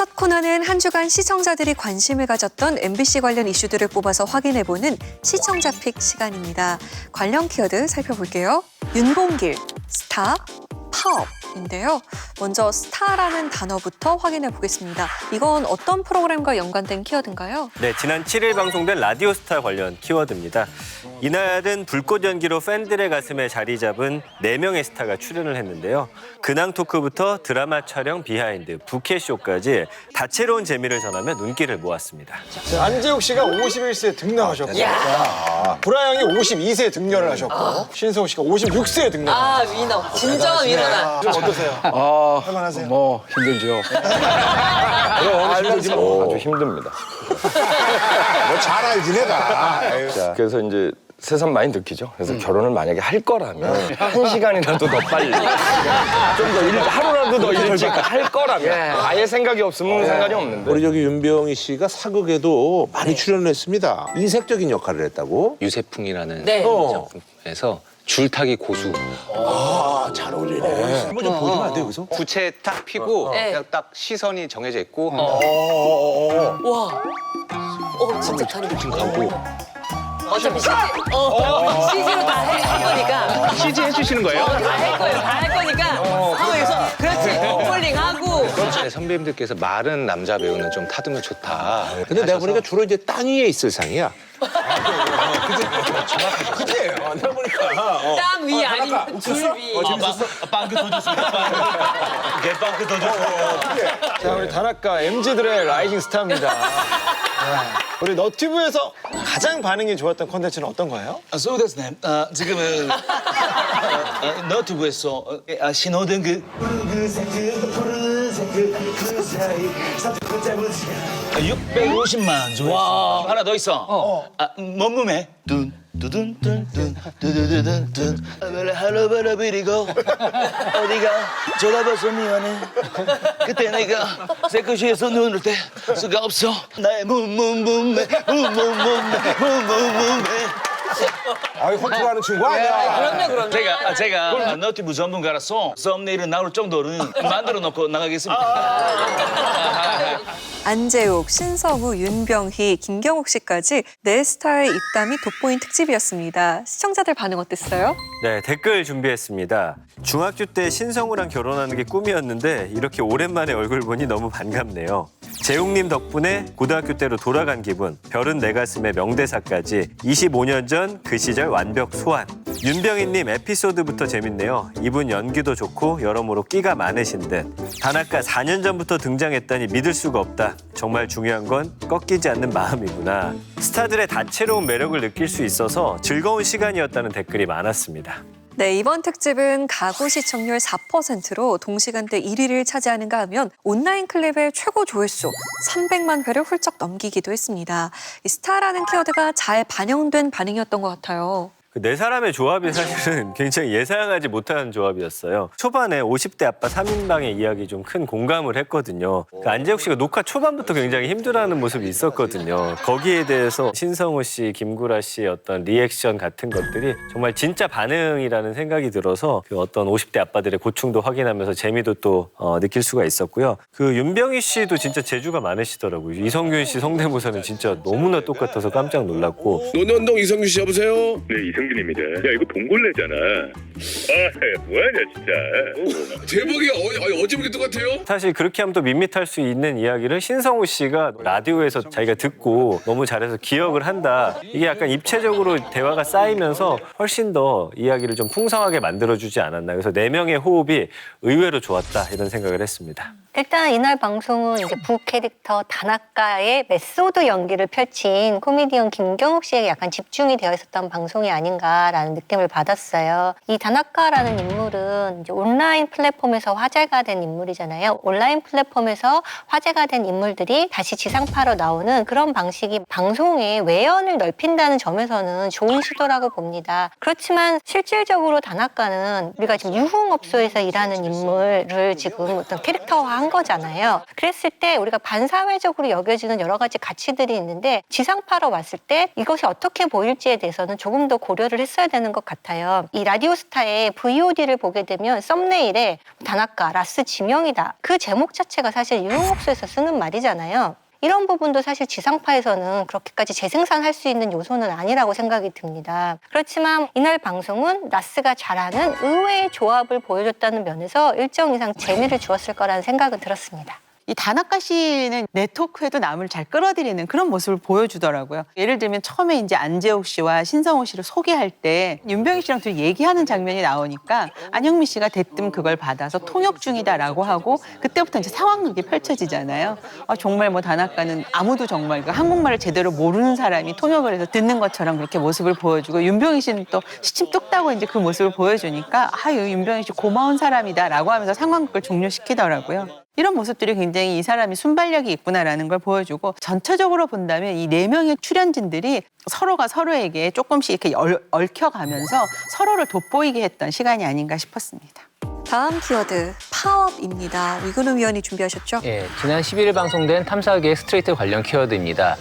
첫 코너는 한 주간 시청자들이 관심을 가졌던 MBC 관련 이슈들을 뽑아서 확인해보는 시청자 픽 시간입니다. 관련 키워드 살펴볼게요. 윤봉길, 스타, 파업인데요. 먼저 스타라는 단어부터 확인해 보겠습니다. 이건 어떤 프로그램과 연관된 키워드인가요? 네, 지난 7일 방송된 라디오 스타 관련 키워드입니다. 이날은 불꽃 연기로 팬들의 가슴에 자리 잡은 4명의 스타가 출연을 했는데요. 근황 토크부터 드라마 촬영 비하인드, 부캐쇼까지 다채로운 재미를 전하며 눈길을 모았습니다. 안재욱 씨가 51세에 등장하셨고, 보라 형이 52세에 등려를 하셨고, 신성우 씨가 56세에 등려. 위너. 진정한 위너다. 좀 어떠세요? 할만하세요? 뭐 힘들죠. 힘들지만 아주 힘듭니다. 뭐 잘 알지 내가. 그래서 이제 새삼 많이 느끼죠. 그래서 결혼을 만약에 할 거라면 1시간이라도 더 빨리, 좀 더 하루라도 더 일찍 할 거라면 아예 생각이 없으면 상관이 없는데. 우리 저기 윤병희 씨가 사극에도 많이 출연을 했습니다. 인색적인 역할을 했다고. 유세풍이라는 네. 작품에서 줄타기 고수. 잘 어울리네. 한번 좀 보여주면 안 돼요, 여기서? 부채 딱 피고 그냥 딱 시선이 정해져 있고 와. 진짜 다리 지금 가고. 어차피 CG로 다 할 거니까. CG 해주시는 거예요? 다 할 거예요. 다 할 거니까. 상황에서 그렇지. 폴링하고. 네, 선배님들께서 마른 남자 배우는 좀 타두면 좋다. 근데 내가 보니까 주로 이제 땅 위에 있을 상이야. 그치? 내가 보니까. 땅 위 아니면 줄 위. 자, 우리 다나카 MZ들의 라이징 스타입니다. 우리 너튜브에서 가장 반응이 좋았던 콘텐츠는 어떤 거예요?そうですね. 지금은 너튜브에서 신호등 그 650만 조회수. 하나 더 있어. 몸몸에 둔두둔둔둔 두두두둔둔 할로바라비리고 어디가 쳐다봐서 미안해. 그때 내가 세크시에서 눈을 뗄 수가 없어. 나의 몸몸몸에 아이, 홀트하는 친구 아니야. 그럼요. 제가 너튜브 전문가라서 썸네일은 나올 정도는 만들어 놓고 나가겠습니다. 안재욱, 신성우, 윤병희, 김경욱 씨까지 네 스타의 입담이 돋보인 특집이었습니다. 시청자들 반응 어땠어요? 네, 댓글 준비했습니다. 중학교 때 신성우랑 결혼하는 게 꿈이었는데 이렇게 오랜만에 얼굴 보니 너무 반갑네요. 재욱님 덕분에 고등학교 때로 돌아간 기분, 별은 내 가슴의 명대사까지 25년 전 그 시절 완벽 소환. 윤병희님 에피소드부터 재밌네요. 이분 연기도 좋고 여러모로 끼가 많으신 듯. 다나카 4년 전부터 등장했다니 믿을 수가 없다. 정말 중요한 건 꺾이지 않는 마음이구나. 스타들의 다채로운 매력을 느낄 수 있어서 즐거운 시간이었다는 댓글이 많았습니다. 네, 이번 특집은 가구 시청률 4%로 동시간대 1위를 차지하는가 하면 온라인 클립의 최고 조회수 300만 회를 훌쩍 넘기기도 했습니다. 이 스타라는 키워드가 잘 반영된 반응이었던 것 같아요. 그 네 사람의 조합이 사실은 굉장히 예상하지 못한 조합이었어요. 초반에 50대 아빠 3인방의 이야기 좀 큰 공감을 했거든요. 그 안재욱 씨가 녹화 초반부터 굉장히 힘들어하는 모습이 있었거든요. 거기에 대해서 신성우 씨, 김구라 씨의 어떤 리액션 같은 것들이 정말 진짜 반응이라는 생각이 들어서 그 어떤 50대 아빠들의 고충도 확인하면서 재미도 또 느낄 수가 있었고요. 그 윤병희 씨도 진짜 재주가 많으시더라고요. 이성균 씨 성대모사는 진짜 너무나 똑같아서 깜짝 놀랐고. 노년동 이성균 씨 여보세요? 네, 이성균입니다. 야, 이거 봉골레잖아. 야, 뭐하냐, 진짜. 제목이 어제부터 똑같아요? 사실 그렇게 하면 또 밋밋할 수 있는 이야기를 신성우 씨가 라디오에서 자기가 듣고 너무 잘해서 기억을 한다. 이게 약간 입체적으로 대화가 쌓이면서 훨씬 더 이야기를 좀 풍성하게 만들어주지 않았나. 그래서 4명의 호흡이 의외로 좋았다 이런 생각을 했습니다. 일단 이날 방송은 이제 부캐릭터 다나카의 메소드 연기를 펼친 코미디언 김경욱 씨에게 약간 집중이 되어 있었던 방송이 아닌가라는 느낌을 받았어요. 이 다나카라는 인물은 이제 온라인 플랫폼에서 화제가 된 인물이잖아요. 온라인 플랫폼에서 화제가 된 인물들이 다시 지상파로 나오는 그런 방식이 방송의 외연을 넓힌다는 점에서는 좋은 시도라고 봅니다. 그렇지만 실질적으로 다나카는 우리가 지금 유흥업소에서 일하는 인물을 지금 어떤 캐릭터화 한 거잖아요. 그랬을 때 우리가 반사회적으로 여겨지는 여러 가지 가치들이 있는데 지상파로 왔을 때 이것이 어떻게 보일지에 대해서는 조금 더 고려 고려를 했어야 되는 것 같아요. 이 라디오스타의 VOD를 보게 되면 썸네일에 다나카, 라스 지명이다. 그 제목 자체가 사실 유흥업소에서 쓰는 말이잖아요. 이런 부분도 사실 지상파에서는 그렇게까지 재생산할 수 있는 요소는 아니라고 생각이 듭니다. 그렇지만 이날 방송은 라스가 잘하는 의외의 조합을 보여줬다는 면에서 일정 이상 재미를 주었을 거라는 생각은 들었습니다. 이 다나카 씨는 네트워크에도 남을 잘 끌어들이는 그런 모습을 보여주더라고요. 예를 들면 처음에 이제 안재욱 씨와 신성호 씨를 소개할 때 윤병희 씨랑 둘이 얘기하는 장면이 나오니까 안영미 씨가 대뜸 그걸 받아서 통역 중이다라고 하고 그때부터 이제 상황극이 펼쳐지잖아요. 정말 뭐 다나카는 아무도 정말 한국말을 제대로 모르는 사람이 통역을 해서 듣는 것처럼 그렇게 모습을 보여주고 윤병희 씨는 또 시침 뚝 따고 이제 그 모습을 보여주니까 윤병희 씨 고마운 사람이다라고 하면서 상황극을 종료시키더라고요. 이런 모습들이 굉장히 이 사람이 순발력이 있구나라는 걸 보여주고 전체적으로 본다면 이 4명의 출연진들이 서로가 서로에게 조금씩 이렇게 얽혀가면서 서로를 돋보이게 했던 시간이 아닌가 싶었습니다. 다음 키워드 파업입니다. 위근우 위원이 준비하셨죠? 예, 지난 11일 방송된 탐사기획 스트레이트 관련 키워드입니다.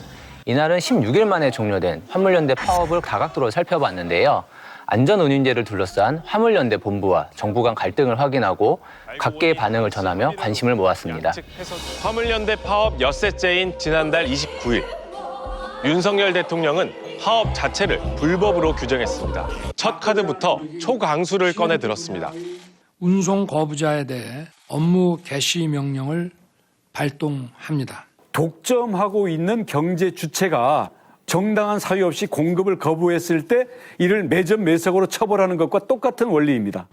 이날은 16일 만에 종료된 화물연대 파업을 다각도로 살펴봤는데요. 안전운임제를 둘러싼 화물연대 본부와 정부 간 갈등을 확인하고 각계의 반응을 전하며 관심을 모았습니다. 화물연대 파업 엿새째인 지난달 29일 윤석열 대통령은 파업 자체를 불법으로 규정했습니다. 첫 카드부터 초강수를 꺼내 들었습니다. 운송 거부자에 대해 업무 개시 명령을 발동합니다. 독점하고 있는 경제 주체가 정당한 사유 없이 공급을 거부했을 때 이를 매점 매석으로 처벌하는 것과 똑같은 원리입니다.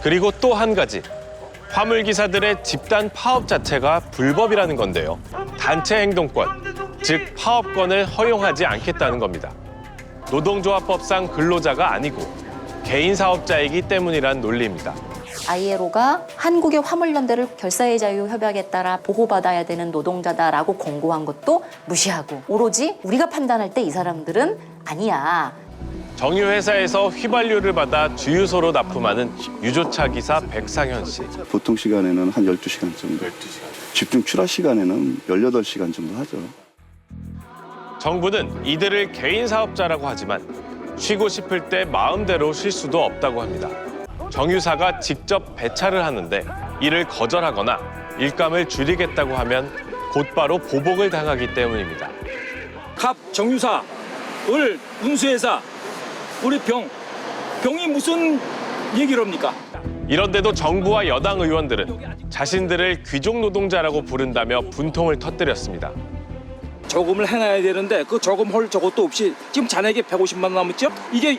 그리고 또 한 가지, 화물기사들의 집단 파업 자체가 불법이라는 건데요. 단체 행동권, 즉 파업권을 허용하지 않겠다는 겁니다. 노동조합법상 근로자가 아니고 개인 사업자이기 때문이란 논리입니다. ILO가 한국의 화물연대를 결사의 자유 협약에 따라 보호받아야 되는 노동자다라고 권고한 것도 무시하고 오로지 우리가 판단할 때 이 사람들은 아니야. 정유회사에서 휘발유를 받아 주유소로 납품하는 유조차 기사 백상현 씨. 보통 시간에는 한 12시간 정도. 집중 출하 시간에는 18시간 정도 하죠. 정부는 이들을 개인 사업자라고 하지만 쉬고 싶을 때 마음대로 쉴 수도 없다고 합니다. 정유사가 직접 배차를 하는데 이를 거절하거나 일감을 줄이겠다고 하면 곧바로 보복을 당하기 때문입니다. 갑 정유사, 을 운수회사, 우리 병이 무슨 얘기를 합니까? 이런데도 정부와 여당 의원들은 자신들을 귀족 노동자라고 부른다며 분통을 터뜨렸습니다. 저금을 해놔야 되는데 그 저금 할 저것도 없이 지금 자네에게 150만 원 남았죠? 이게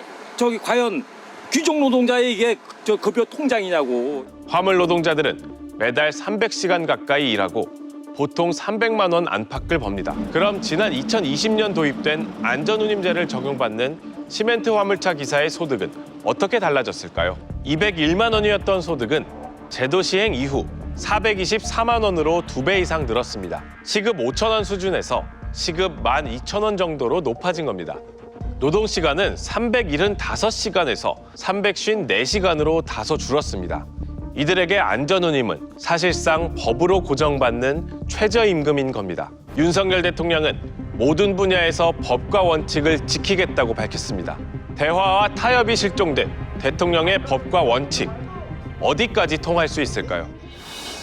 과연 귀족 노동자의 이게 급여 통장이냐고. 화물 노동자들은 매달 300시간 가까이 일하고 보통 300만 원 안팎을 법니다. 그럼 지난 2020년 도입된 안전운임제를 적용받는 시멘트 화물차 기사의 소득은 어떻게 달라졌을까요? 201만 원이었던 소득은 제도 시행 이후 424만 원으로 2배 이상 늘었습니다. 시급 5천 원 수준에서 시급 12,000원 정도로 높아진 겁니다. 노동시간은 375시간에서 354시간으로 다소 줄었습니다. 이들에게 안전운임은 사실상 법으로 고정받는 최저임금인 겁니다. 윤석열 대통령은 모든 분야에서 법과 원칙을 지키겠다고 밝혔습니다. 대화와 타협이 실종된 대통령의 법과 원칙, 어디까지 통할 수 있을까요?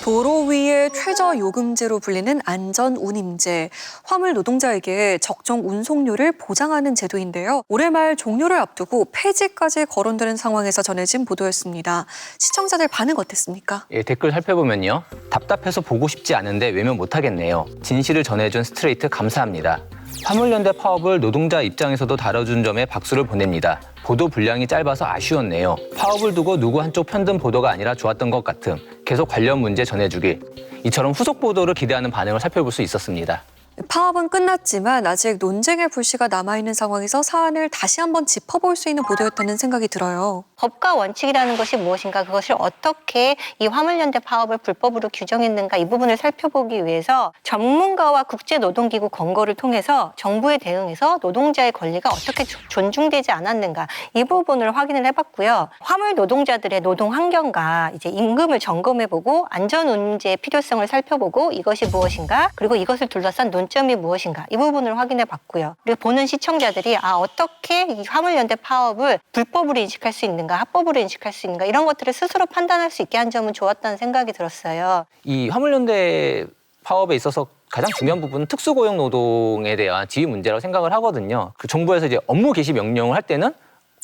도로 위의 최저요금제로 불리는 안전운임제, 화물 노동자에게 적정 운송료를 보장하는 제도인데요. 올해 말 종료를 앞두고 폐지까지 거론되는 상황에서 전해진 보도였습니다. 시청자들 반응 어땠습니까? 예, 댓글 살펴보면요. 답답해서 보고 싶지 않은데 외면 못하겠네요. 진실을 전해준 스트레이트 감사합니다. 화물연대 파업을 노동자 입장에서도 다뤄준 점에 박수를 보냅니다. 보도 분량이 짧아서 아쉬웠네요. 파업을 두고 누구 한쪽 편든 보도가 아니라 좋았던 것 같음. 계속 관련 문제 전해주길. 이처럼 후속 보도를 기대하는 반응을 살펴볼 수 있었습니다. 파업은 끝났지만 아직 논쟁의 불씨가 남아있는 상황에서 사안을 다시 한번 짚어볼 수 있는 보도였다는 생각이 들어요. 법과 원칙이라는 것이 무엇인가, 그것을 어떻게 이 화물연대 파업을 불법으로 규정했는가, 이 부분을 살펴보기 위해서 전문가와 국제노동기구 권고를 통해서 정부에 대응해서 노동자의 권리가 어떻게 존중되지 않았는가, 이 부분을 확인을 해봤고요. 화물 노동자들의 노동 환경과 이제 임금을 점검해보고 안전운임제의 필요성을 살펴보고 이것이 무엇인가, 그리고 이것을 둘러싼 논 논점이 무엇인가 이 부분을 확인해 봤고요. 그리고 보는 시청자들이 어떻게 이 화물연대 파업을 불법으로 인식할 수 있는가, 합법으로 인식할 수 있는가 이런 것들을 스스로 판단할 수 있게 한 점은 좋았다는 생각이 들었어요. 이 화물연대 파업에 있어서 가장 중요한 부분은 특수고용 노동에 대한 지위 문제라고 생각을 하거든요. 그 정부에서 이제 업무 개시 명령을 할 때는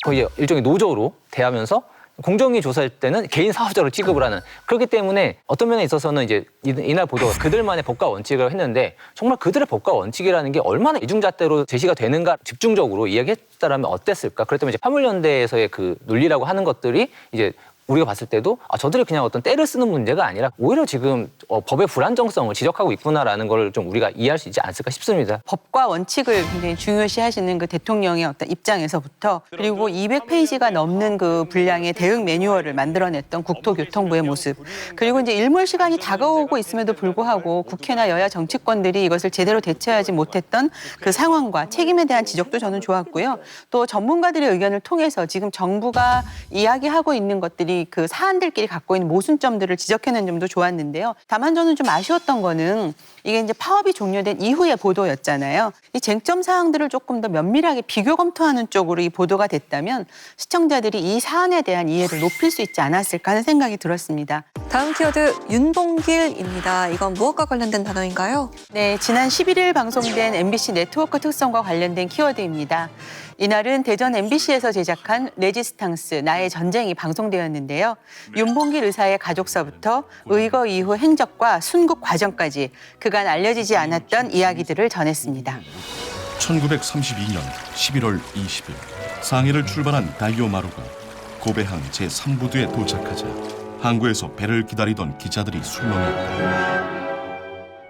거의 일종의 노조로 대하면서 공정위 조사할 때는 개인 사업자로 취급을 하는, 그렇기 때문에 어떤 면에 있어서는 이제 이날 보도가 그들만의 법과 원칙을 했는데 정말 그들의 법과 원칙이라는 게 얼마나 이중잣대로 제시가 되는가 집중적으로 이야기했다라면 어땠을까. 그렇다면 이제 화물연대에서의 그 논리라고 하는 것들이 이제 우리가 봤을 때도 저들이 그냥 어떤 때를 쓰는 문제가 아니라 오히려 지금 법의 불안정성을 지적하고 있구나라는 걸 좀 우리가 이해할 수 있지 않을까 싶습니다. 법과 원칙을 굉장히 중요시하시는 그 대통령의 어떤 입장에서부터, 그리고 200페이지가 넘는 그 분량의 대응 매뉴얼을 만들어냈던 국토교통부의 모습, 그리고 이제 일몰 시간이 다가오고 있음에도 불구하고 국회나 여야 정치권들이 이것을 제대로 대처하지 못했던 그 상황과 책임에 대한 지적도 저는 좋았고요. 또 전문가들의 의견을 통해서 지금 정부가 이야기하고 있는 것들이 그 사안들끼리 갖고 있는 모순점들을 지적해낸 점도 좋았는데요. 다만 저는 좀 아쉬웠던 거는 이게 이제 파업이 종료된 이후의 보도였잖아요. 이 쟁점 사항들을 조금 더 면밀하게 비교 검토하는 쪽으로 이 보도가 됐다면 시청자들이 이 사안에 대한 이해를 높일 수 있지 않았을까 하는 생각이 들었습니다. 다음 키워드 윤봉길입니다. 이건 무엇과 관련된 단어인가요? 네, 지난 11일 방송된 MBC 네트워크 특성과 관련된 키워드입니다. 이날은 대전 MBC에서 제작한 레지스탕스 나의 전쟁이 방송되었는데요. 윤봉길 의사의 가족서부터 의거 이후 행적과 순국 과정까지 그간 알려지지 않았던 이야기들을 전했습니다. 1932년 11월 20일 상해를 출발한 다이오마루가 고베항 제3부두에 도착하자 항구에서 배를 기다리던 기자들이 술렁였다.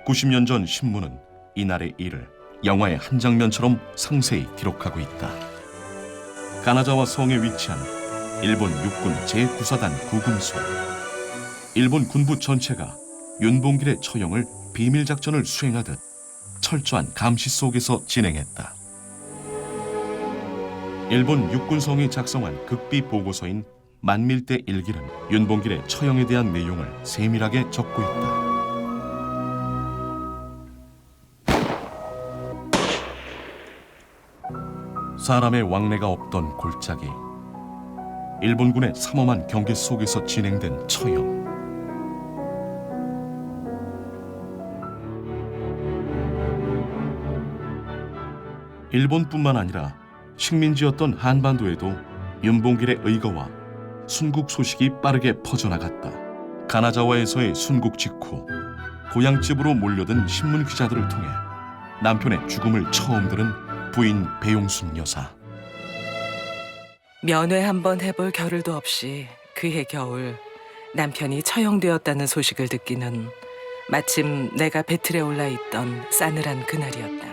90년 전 신문은 이날의 일을 영화의 한 장면처럼 상세히 기록하고 있다. 가나자와 성에 위치한 일본 육군 제9사단 구금소. 일본 군부 전체가 윤봉길의 처형을 비밀작전을 수행하듯 철저한 감시 속에서 진행했다. 일본 육군성이 작성한 극비 보고서인 만밀대 일기는 윤봉길의 처형에 대한 내용을 세밀하게 적고 있다. 사람의 왕래가 없던 골짜기, 일본군의 삼엄한 경계 속에서 진행된 처형. 일본뿐만 아니라 식민지였던 한반도에도 윤봉길의 의거와 순국 소식이 빠르게 퍼져나갔다. 가나자와에서의 순국 직후 고향집으로 몰려든 신문 기자들을 통해 남편의 죽음을 처음 들은 부인 배용순 여사. 면회 한번 해볼 겨를도 없이 그해 겨울 남편이 처형되었다는 소식을 듣기는 마침 내가 배틀에 올라있던 싸늘한 그날이었다.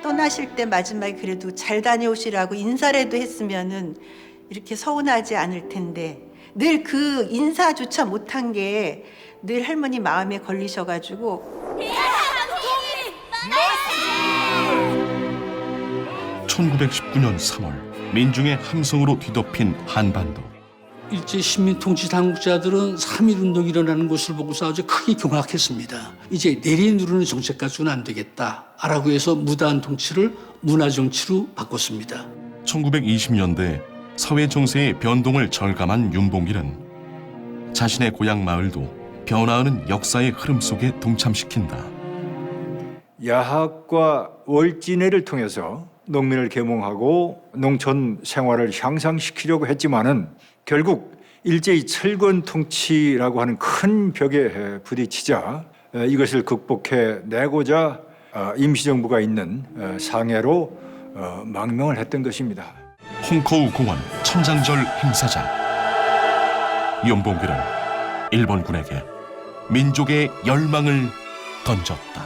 떠나실 때 마지막에 그래도 잘 다녀오시라고 인사라도 했으면은 이렇게 서운하지 않을 텐데 늘 그 인사조차 못한 게 늘 할머니 마음에 걸리셔가지고 1919년 3월 민중의 함성으로 뒤덮인 한반도. 일제 식민 통치 당국자들은 3.1운동이 일어나는 것을 보고서 아주 크게 경악했습니다. 이제 내리누르는 정책 가지고는 안 되겠다라고 해서 무단 통치를 문화정치로 바꿨습니다. 1920년대 사회 정세의 변동을 절감한 윤봉길은 자신의 고향 마을도 변화하는 역사의 흐름 속에 동참시킨다. 야학과 월진회를 통해서 농민을 계몽하고 농촌 생활을 향상시키려고 했지만은 결국 일제히 철권 통치라고 하는 큰 벽에 부딪히자 이것을 극복해 내고자 임시정부가 있는 상해로 망명을 했던 것입니다. 홍커우 공원 천장절 행사장. 윤봉길은 일본군에게 민족의 열망을 던졌다.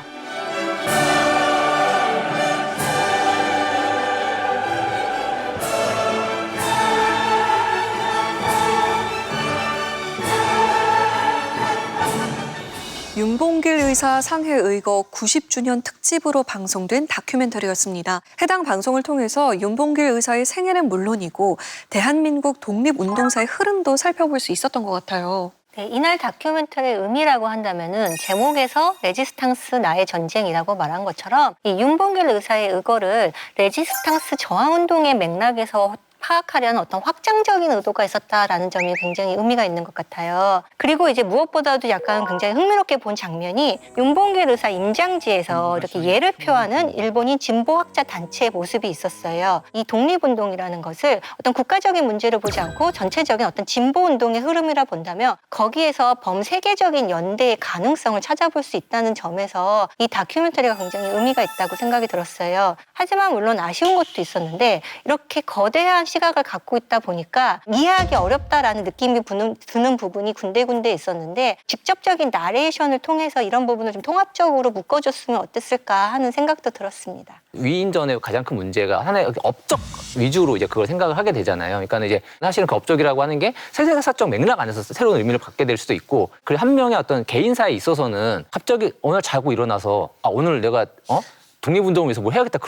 윤봉길 의사 상해 의거 90주년 특집으로 방송된 다큐멘터리였습니다. 해당 방송을 통해서 윤봉길 의사의 생애는 물론이고 대한민국 독립운동사의 흐름도 살펴볼 수 있었던 것 같아요. 네, 이날 다큐멘터리의 의미라고 한다면은 제목에서 레지스탕스 나의 전쟁이라고 말한 것처럼 이 윤봉길 의사의 의거를 레지스탕스 저항운동의 맥락에서 파악하려는 어떤 확장적인 의도가 있었다라는 점이 굉장히 의미가 있는 것 같아요. 그리고 이제 무엇보다도 약간 굉장히 흥미롭게 본 장면이 윤봉길 의사 임장지에서 이렇게 예를 표하는 일본인 진보학자 단체의 모습이 있었어요. 이 독립운동이라는 것을 어떤 국가적인 문제를 보지 않고 전체적인 어떤 진보운동의 흐름이라 본다면 거기에서 범세계적인 연대의 가능성을 찾아볼 수 있다는 점에서 이 다큐멘터리가 굉장히 의미가 있다고 생각이 들었어요. 하지만 물론 아쉬운 것도 있었는데 이렇게 거대한 시각을 갖고 있다 보니까 이해하기 어렵다라는 느낌이 드는 부분이 군데군데 있었는데 직접적인 나레이션을 통해서 이런 부분을 좀 통합적으로 묶어줬으면 어땠을까 하는 생각도 들었습니다. 위인전의 가장 큰 문제가 하나의 업적 위주로 이제 그걸 생각을 하게 되잖아요. 그러니까 이제 사실은 그 업적이라고 하는 게 세계사적 맥락 안에서 새로운 의미를 갖게 될 수도 있고, 그리고 한 명의 어떤 개인사에 있어서는 갑자기 오늘 자고 일어나서 오늘 내가 독립운동을 위해서 뭐 해야겠다.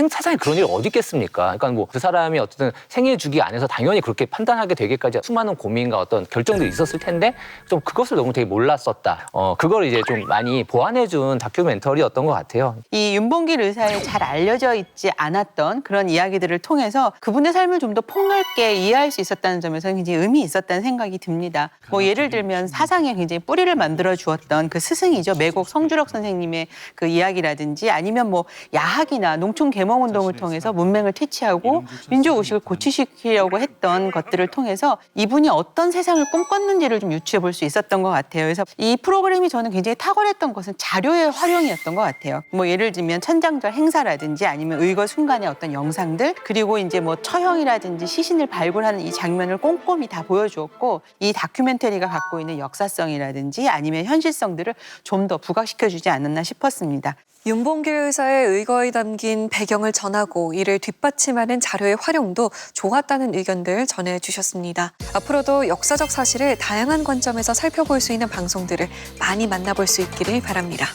세상에 그런 일이 어디 있겠습니까? 그러니까 뭐 그 사람이 어쨌든 생애 주기 안에서 당연히 그렇게 판단하게 되기까지 수많은 고민과 어떤 결정들이 있었을 텐데 좀 그것을 너무 되게 몰랐었다. 그걸 이제 좀 많이 보완해준 다큐멘터리였던 것 같아요. 이 윤봉길 의사의 잘 알려져 있지 않았던 그런 이야기들을 통해서 그분의 삶을 좀 더 폭넓게 이해할 수 있었다는 점에서 굉장히 의미 있었다는 생각이 듭니다. 뭐 예를 들면 사상에 굉장히 뿌리를 만들어 주었던 그 스승이죠. 매곡 성주록 선생님의 그 이야기라든지 아니면 뭐 야학이나 농촌 계몽운동을 통해서 문맹을 퇴치하고 민족의식을 고취시키려고 했던 것들을 통해서 이분이 어떤 세상을 꿈꿨는지를 좀 유추해 볼 수 있었던 것 같아요. 그래서 이 프로그램이 저는 굉장히 탁월했던 것은 자료의 활용이었던 것 같아요. 뭐 예를 들면 천장절 행사라든지 아니면 의거 순간의 어떤 영상들, 그리고 이제 뭐 처형이라든지 시신을 발굴하는 이 장면을 꼼꼼히 다 보여주었고, 이 다큐멘터리가 갖고 있는 역사성이라든지 아니면 현실성들을 좀 더 부각시켜주지 않았나 싶었습니다. 윤봉길 의사의 의거에 담긴 배경을 전하고 이를 뒷받침하는 자료의 활용도 좋았다는 의견들 전해주셨습니다. 앞으로도 역사적 사실을 다양한 관점에서 살펴볼 수 있는 방송들을 많이 만나볼 수 있기를 바랍니다.